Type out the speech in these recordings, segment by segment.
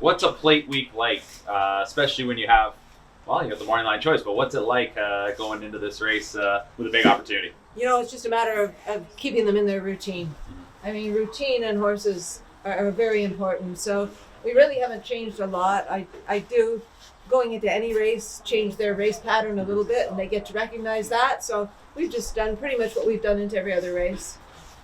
what's a plate week like, especially when you have the morning line choice, but what's it like going into this race with a big opportunity? It's just a matter of keeping them in their routine. I mean, routine and horses are very important. So we really haven't changed a lot. I do, going into any race, change their race pattern a little bit, and they get to recognize that. So we've just done pretty much what we've done into every other race.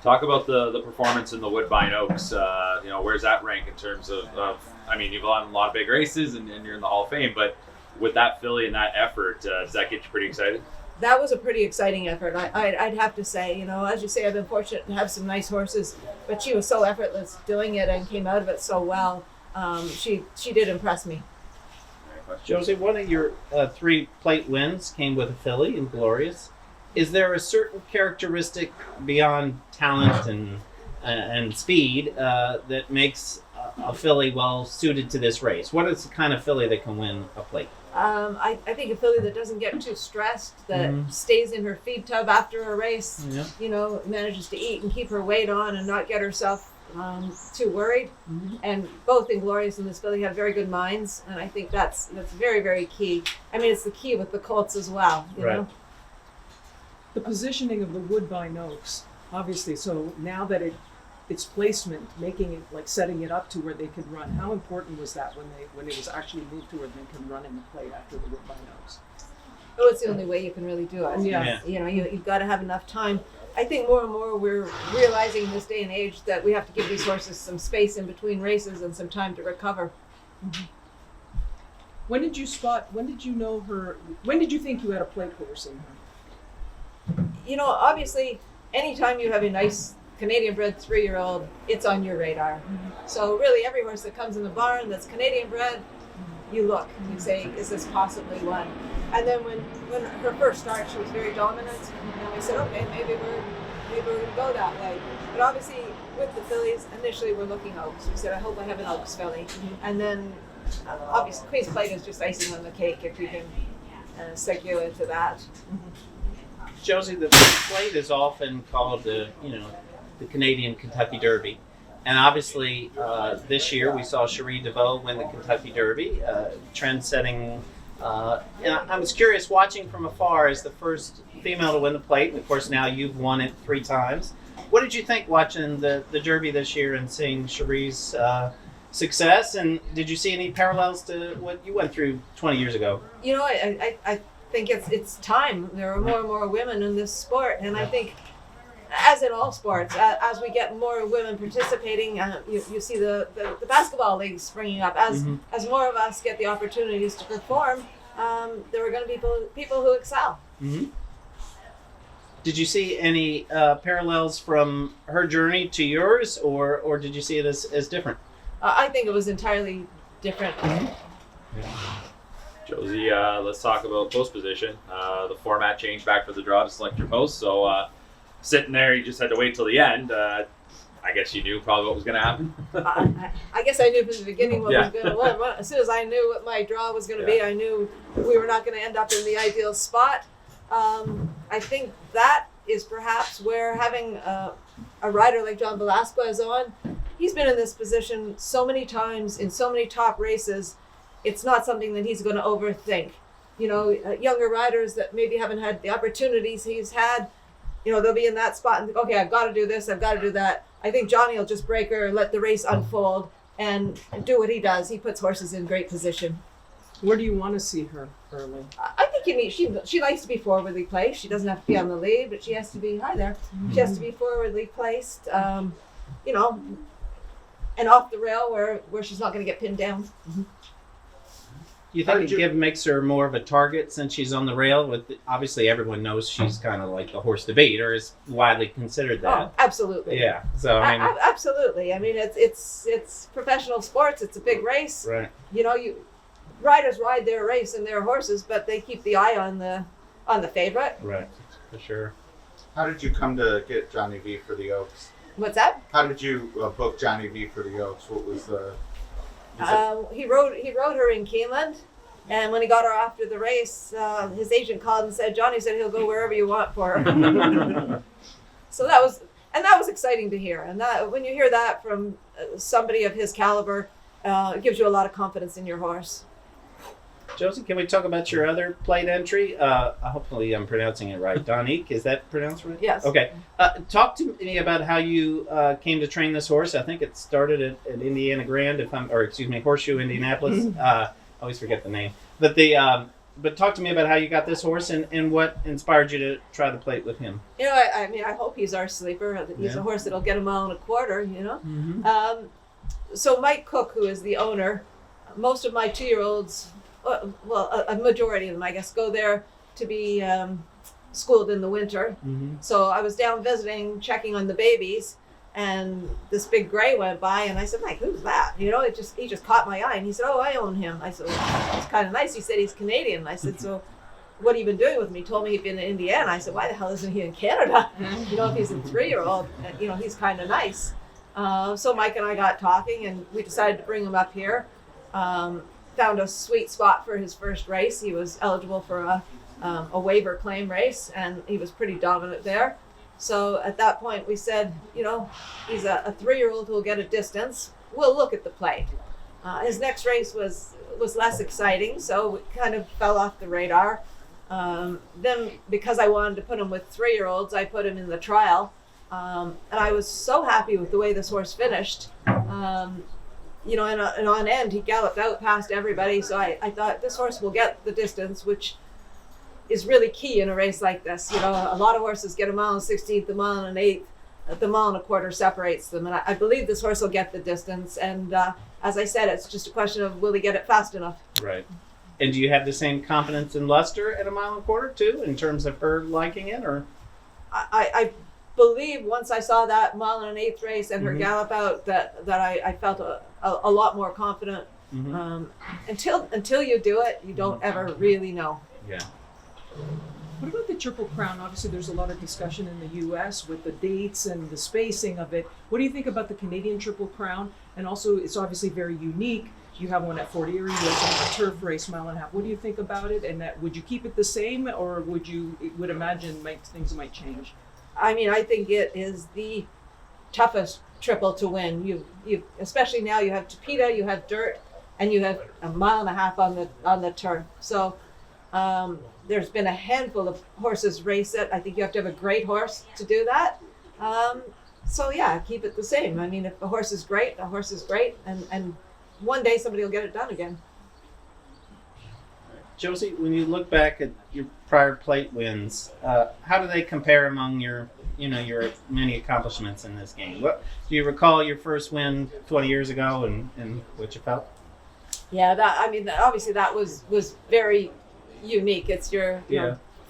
Talk about the performance in the Woodbine Oaks. Where's that rank in terms of I mean, you've won a lot of big races and you're in the Hall of Fame, but with that filly and that effort, does that get you pretty excited? That was a pretty exciting effort. I'd have to say, as you say, I've been fortunate to have some nice horses, but she was so effortless doing it and came out of it so well. She did impress me. Josie, one of your 3 plate wins came with a filly in Glorious. Is there a certain characteristic beyond talent and speed that makes a filly well suited to this race? What is the kind of filly that can win a plate? I think a filly that doesn't get too stressed, that stays in her feed tub after a race, manages to eat and keep her weight on and not get herself too worried. And both Inglorious and this filly have very good minds, and I think that's very, very key. I mean, it's the key with the colts as well, you know. The positioning of the Woodbine Oaks, obviously, so now that its placement, making it, like setting it up to where they could run, how important was that when it was actually moved to where they can run in the plate after the Woodbine Oaks? Oh, it's the only way you can really do it. Yeah. You've got to have enough time. I think more and more we're realizing in this day and age that we have to give these horses some space in between races and some time to recover. When did you know her, when did you think you had a plate horse in her? Obviously, anytime you have a nice Canadian-bred 3-year-old, it's on your radar. So really, every horse that comes in the barn that's Canadian-bred, you look and you say, is this possibly one? And then when her first start, she was very dominant, and we said, okay, maybe we're going to go that way. But obviously, with the fillies, initially we're looking Oaks. We said, I hope I have an Oaks filly. And then, obviously, Queen's Plate is just icing on the cake if you can segue into that. Josie, the plate is often called the Canadian Kentucky Derby. And obviously, this year we saw Cherie DeVoe win the Kentucky Derby, trend-setting. And I was curious, watching from afar as the first female to win the plate, and of course now you've won it 3 times. What did you think watching the Derby this year and seeing Cherie's success? And did you see any parallels to what you went through 20 years ago? I think it's time. There are more and more women in this sport, and I think, as in all sports, as we get more women participating, you see the basketball leagues springing up. As more of us get the opportunities to perform, there are going to be people who excel. Did you see any parallels from her journey to yours, or did you see it as different? I think it was entirely different. Josie, let's talk about post position. The format changed back for the draw to select your post. So sitting there, you just had to wait till the end. I guess you knew probably what was going to happen. I guess I knew from the beginning what was going to happen. As soon as I knew what my draw was going to be, I knew we were not going to end up in the ideal spot. I think that is perhaps where having a rider like John Velasquez on, he's been in this position so many times in so many top races. It's not something that he's going to overthink. Younger riders that maybe haven't had the opportunities he's had, they'll be in that spot and think, okay, I've got to do this, I've got to do that. I think Johnny will just break her, let the race unfold, and do what he does. He puts horses in great position. Where do you want to see her early? I think she likes to be forwardly placed. She doesn't have to be on the lead, but she has to be She has to be forwardly placed, and off the rail where she's not going to get pinned down. Do you think Give makes her more of a target since she's on the rail? Obviously, everyone knows she's kind of like the horse to beat, or is widely considered that. Oh, absolutely. Yeah. So absolutely. I mean, it's professional sports. It's a big race. Right. Riders ride their race and their horses, but they keep the eye on the favorite. Right. For sure. How did you come to get Johnny V for the Oaks? What's that? How did you book Johnny V for the Oaks? What was the? He rode her in Keeneland, and when he got her after the race, his agent called and said, Johnny said he'll go wherever you want for her. So that was exciting to hear. And that when you hear that from somebody of his caliber, it gives you a lot of confidence in your horse. Josie, can we talk about your other plate entry? Hopefully I'm pronouncing it right. Donique, is that pronounced right? Yes. Okay. Talk to me about how you came to train this horse. I think it started at Indiana Grand, Horseshoe Indianapolis. I always forget the name. But talk to me about how you got this horse and what inspired you to try the plate with him. I hope he's our sleeper. He's a horse that'll get a mile and a quarter, Mm-hmm. So Mike Cook, who is the owner, most of my 2-year-olds, a majority of them, I guess, go there to be schooled in the winter. Mm-hmm. So I was down visiting, checking on the babies, and this big gray went by, and I said, Mike, who's that? He just caught my eye, and he said, oh, I own him. I said, well, it's kind of nice. He said he's Canadian. I said, so what have you been doing with him? He told me he'd been in Indiana. I said, why the hell isn't he in Canada? If he's a 3-year-old, he's kind of nice. So Mike and I got talking, and we decided to bring him up here. Found a sweet spot for his first race. He was eligible for a waiver claim race, and he was pretty dominant there. So at that point we said, he's a 3-year-old who will get a distance. We'll look at the plate. His next race was less exciting, so it kind of fell off the radar. Then because I wanted to put him with 3-year-olds, I put him in the trial. And I was so happy with the way this horse finished. And on end, he galloped out past everybody. So I thought this horse will get the distance, which is really key in a race like this. A lot of horses get a mile and 16th, a mile and an 8th, the mile and a quarter separates them. And I believe this horse will get the distance. And as I said, it's just a question of will he get it fast enough? Right. And do you have the same confidence in Luster at a mile and a quarter too, in terms of her liking it, or? I believe once I saw that mile and an 8th race and her gallop out that I felt a lot more confident. Mm-hmm. Until you do it, you don't ever really know. Yeah. What about the Triple Crown? Obviously, there's a lot of discussion in the U.S. with the dates and the spacing of it. What do you think about the Canadian Triple Crown? And also, it's obviously very unique. You have one at Fort Erie, you have a turf race, mile and a half. What do you think about it? And would you keep it the same, or would imagine things might change? I think it is the toughest triple to win. You especially now you have Tapeta, you have dirt, and you have a mile and a half on the turf. So there's been a handful of horses race it. I think you have to have a great horse to do that. So yeah, keep it the same. If the horse is great, the horse is great, and one day somebody will get it done again. Josie, when you look back at your prior plate wins, how do they compare among your many accomplishments in this game? What do you recall your first win 20 years ago and what you felt? Yeah, obviously that was very unique. It's your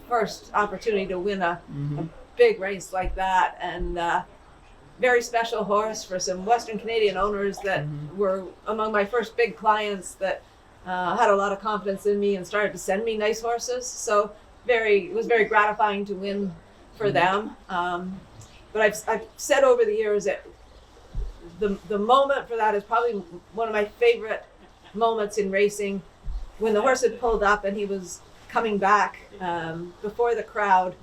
first opportunity to win a big race like that, and very special horse for some Western Canadian owners that were among my first big clients that had a lot of confidence in me and started to send me nice horses. So it was very gratifying to win for them. But I've said over the years that the moment for that is probably one of my favorite moments in racing, when the horse had pulled up and he was coming back before the crowd,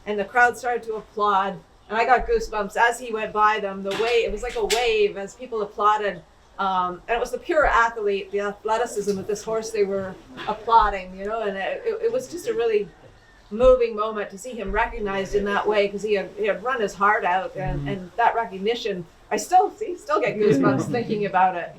and the crowd started to applaud, and I got goosebumps as he went by them. It was like a wave as people applauded. And it was the pure athlete, the athleticism of this horse they were applauding, and it was just a really moving moment to see him recognized in that way, because he had run his heart out, and that recognition, I still get goosebumps thinking about it,